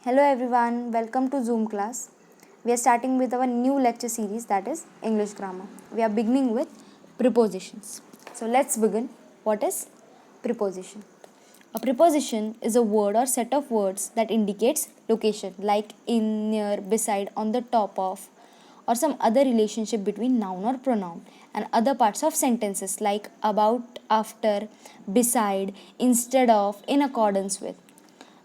Hello everyone, welcome to Xoomclass. We are starting with our new lecture series, that is English grammar. We are beginning with prepositions. So let's begin. What is preposition? A preposition is a word or set of words that indicates location, like in, near, beside, on the top of, or some other relationship between noun or pronoun, and other parts of sentences like about, after, beside, instead of, in accordance with.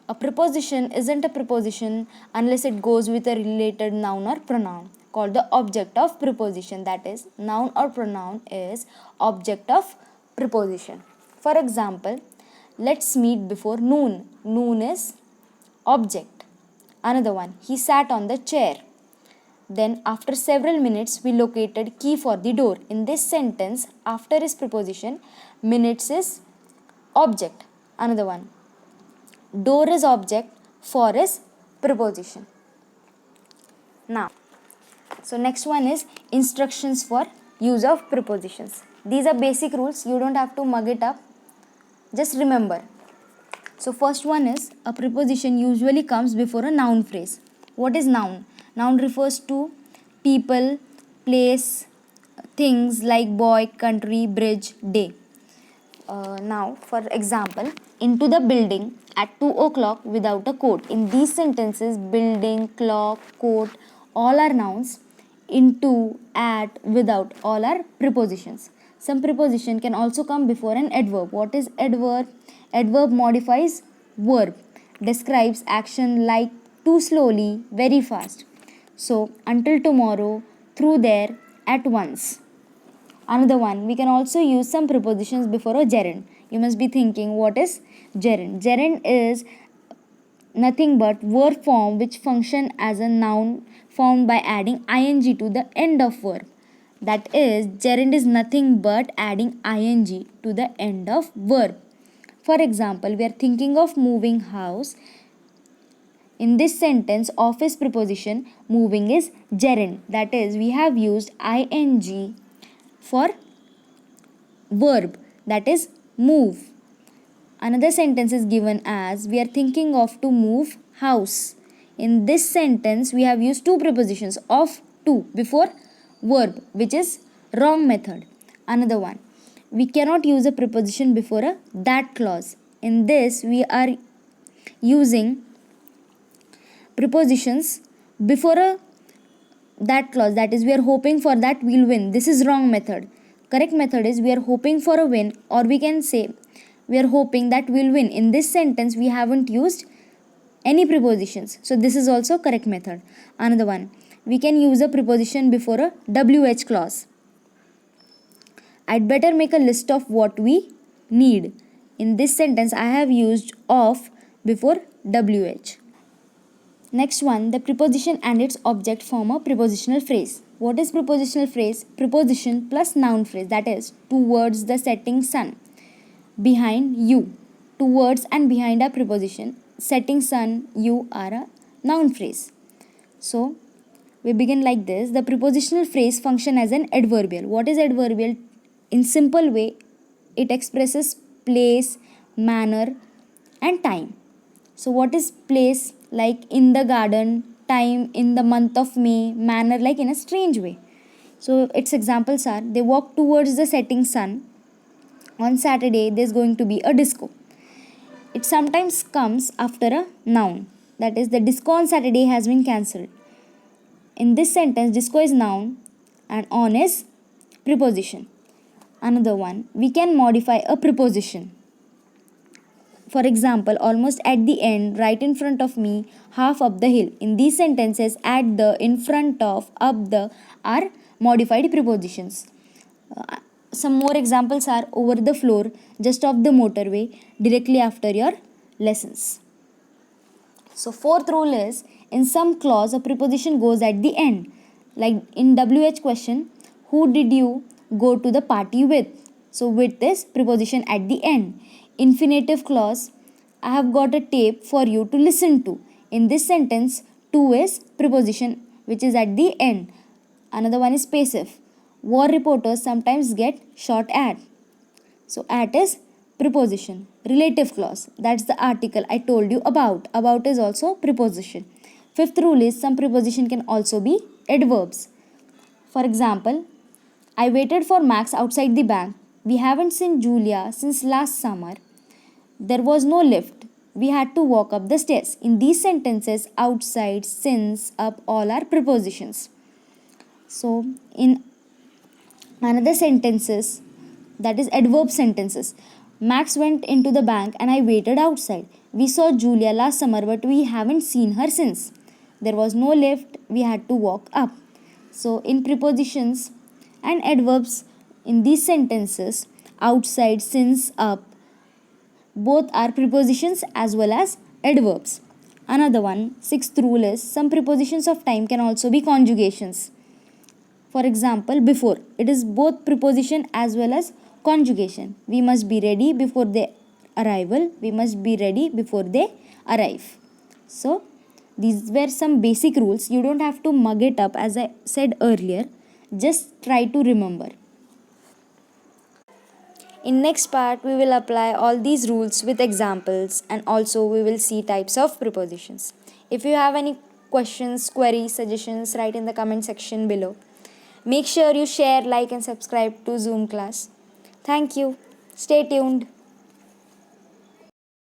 A preposition isn't a preposition unless it goes with a related noun or pronoun called the object of preposition. That is, noun or pronoun is object of preposition. For example, let's meet before noon. Noon is object. Another one, he sat on the chair. Then after several minutes we located key for the door. In this sentence, after is preposition, minutes is object. Another one, door is object, for is preposition. Now, so next one is instructions for use of prepositions. These are basic rules, you don't have to mug it up, just remember. So first one is, a preposition usually comes before a noun phrase. What is noun? Noun refers to people, place, things like boy, country, bridge, day. Now, for example, into the building at 2 o'clock without a coat. In these sentences, building, clock, coat, all are nouns. Into, at, without, all are prepositions. Some preposition can also come before an adverb. What is adverb? Adverb modifies verb, describes action like too slowly, very fast. So, until tomorrow, through there, at once. Another one, we can also use some prepositions before a gerund. You must be thinking, what is gerund? Gerund is nothing but verb form which function as a noun formed by adding ing to the end of verb. That is, gerund is nothing but adding ing to the end of verb. For example, we are thinking of moving house. In this sentence, office preposition moving is gerund. That is, we have used ing for verb, that is move. Another sentence is given as, we are thinking of to move house. In this sentence, we have used two prepositions of to before verb, which is wrong method. Another one, we cannot use a preposition before a that clause. In this, we are using prepositions before a that clause, that is, we are hoping for that we'll win. This is wrong method. Correct method is, we are hoping for a win, or we can say we are hoping that we'll win. In this sentence, we haven't used any prepositions, so this is also correct method. Another one, we can use a preposition before a WH clause. I'd better make a list of what we need. In this sentence, I have used of before WH. Next one, the preposition and its object form a prepositional phrase. What is prepositional phrase? Preposition plus noun phrase, that is, towards the setting sun, behind you. Towards and behind are preposition. Setting sun, you are a noun phrase. So, we begin like this. The prepositional phrase function as an adverbial. What is adverbial? In simple way, it expresses place, manner and time. So, what is place? Like in the garden, time in the month of May, manner like in a strange way. So its examples are, they walk towards the setting sun. On Saturday, there's going to be a disco. It sometimes comes after a noun. That is, the disco on Saturday has been cancelled. In this sentence, disco is noun and on is preposition. Another one, we can modify a preposition. For example, almost at the end, right in front of me, half up the hill. In these sentences, at the, in front of, up the are modified prepositions. Some more examples are over the floor, just off the motorway, directly after your lessons. So fourth rule is, in some clause, a preposition goes at the end. Like in WH question, who did you go to the party with? So with is preposition at the end. Infinitive clause, I have got a tape for you to listen to. In this sentence, to is preposition which is at the end. Another one is passive. War reporters sometimes get shot at. So at is preposition. Relative clause, that's the article I told you about. About is also preposition. Fifth rule is some preposition can also be adverbs. For example, I waited for Max outside the bank. We haven't seen Julia since last summer. There was no lift. We had to walk up the stairs. In these sentences, outside, since, up, all are prepositions. So, in another sentences, that is adverb sentences. Max went into the bank and I waited outside. We saw Julia last summer but we haven't seen her since. There was no lift. We had to walk up. So, in prepositions and adverbs, in these sentences, outside, since, up, both are prepositions as well as adverbs. Another one, sixth rule is some prepositions of time can also be conjugations. For example, before, it is both preposition as well as conjugation. We must be ready before their arrival. We must be ready before they arrive. So, these were some basic rules. You don't have to mug it up as I said earlier. Just try to remember. In next part, we will apply all these rules with examples and also we will see types of prepositions. If you have any questions, queries, suggestions, write in the comment section below. Make sure you share, like and subscribe to Xoomclass. Thank you. Stay tuned.